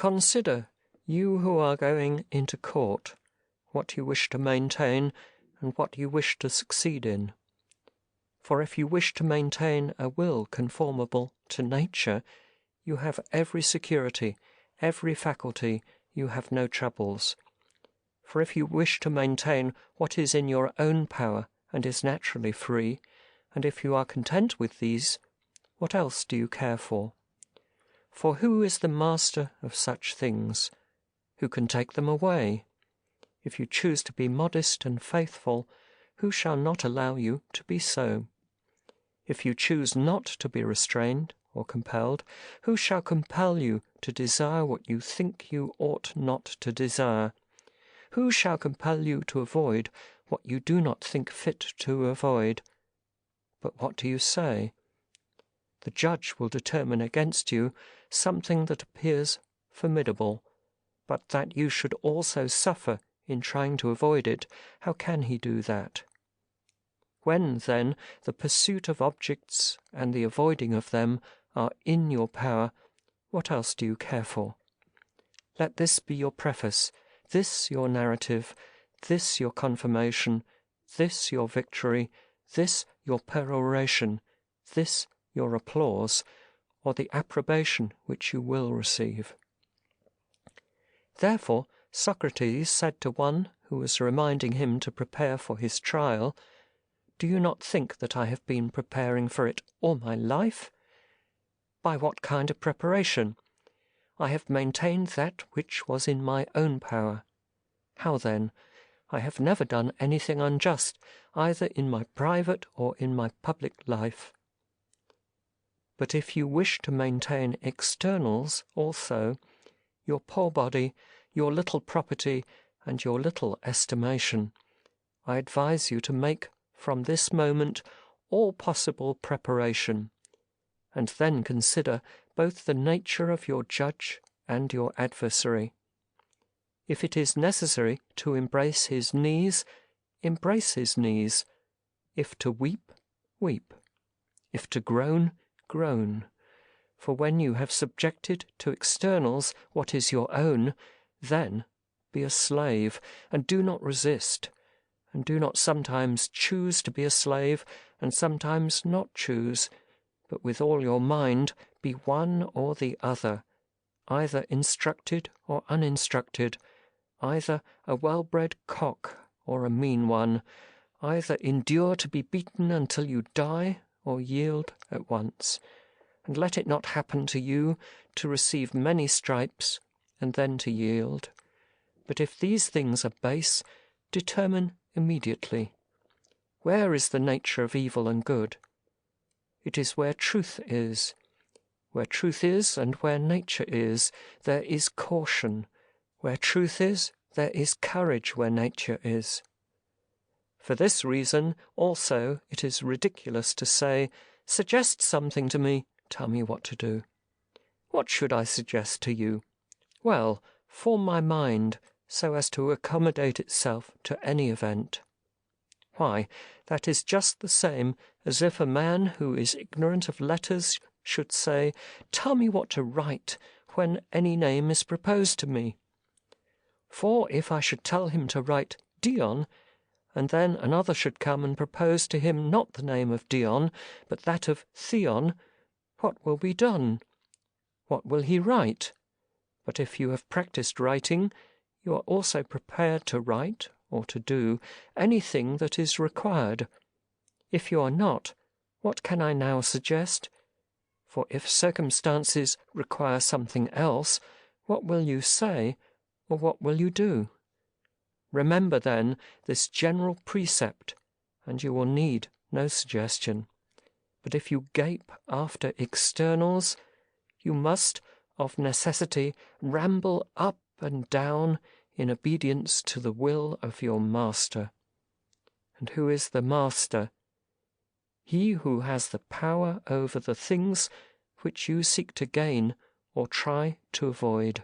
Consider, you who are going into court, what you wish to maintain and what you wish to succeed in. For if you wish to maintain a will conformable to nature, you have every security, every faculty, you have no troubles. For if you wish to maintain what is in your own power and is naturally free, and if you are content with these, what else do you care for? For who is the master of such things? Who can take them away? If you choose to be modest and faithful, who shall not allow you to be so? If you choose not to be restrained or compelled, who shall compel you to desire what you think you ought not to desire? Who shall compel you to avoid what you do not think fit to avoid? But what do you say? The judge will determine against you something that appears formidable, but that you should also suffer in trying to avoid it. How can he do that? When, then, the pursuit of objects and the avoiding of them are in your power, what else do you care for? Let this be your preface, this your narrative, this your confirmation, this your victory, this your peroration, this your applause, or the approbation which you will receive. Therefore Socrates said to one who was reminding him to prepare for his trial, "Do you not think that I have been preparing for it all my life? By what kind of preparation? I have maintained that which was in my own power. How then? I have never done anything unjust, either in my private or in my public life. But if you wish to maintain externals also, your poor body, your little property, and your little estimation, I advise you to make from this moment all possible preparation, and then consider both the nature of your judge and your adversary. If it is necessary to embrace his knees, embrace his knees. If to weep, weep. If to groan, groan. For when you have subjected to externals what is your own, then be a slave, and do not resist, and do not sometimes choose to be a slave, and sometimes not choose, but with all your mind be one or the other, either instructed or uninstructed, either a well-bred cock or a mean one, either endure to be beaten until you die, or yield at once. And let it not happen to you to receive many stripes, and then to yield. But if these things are base, determine immediately. Where is the nature of evil and good? It is where truth is. Where truth is, and where nature is, there is caution. Where truth is, there is courage where nature is. For this reason, also, it is ridiculous to say, "Suggest something to me, tell me what to do." What should I suggest to you? Well, form my mind so as to accommodate itself to any event. Why, that is just the same as if a man who is ignorant of letters should say, "Tell me what to write," when any name is proposed to me. For if I should tell him to write Dion, and then another should come and propose to him not the name of Dion, but that of Theon, what will be done? What will he write? But if you have practised writing, you are also prepared to write, or to do, anything that is required. If you are not, what can I now suggest? For if circumstances require something else, what will you say, or what will you do? Remember, then, this general precept, and you will need no suggestion. But if you gape after externals, you must, of necessity, ramble up and down in obedience to the will of your master. And who is the master? He who has the power over the things which you seek to gain or try to avoid.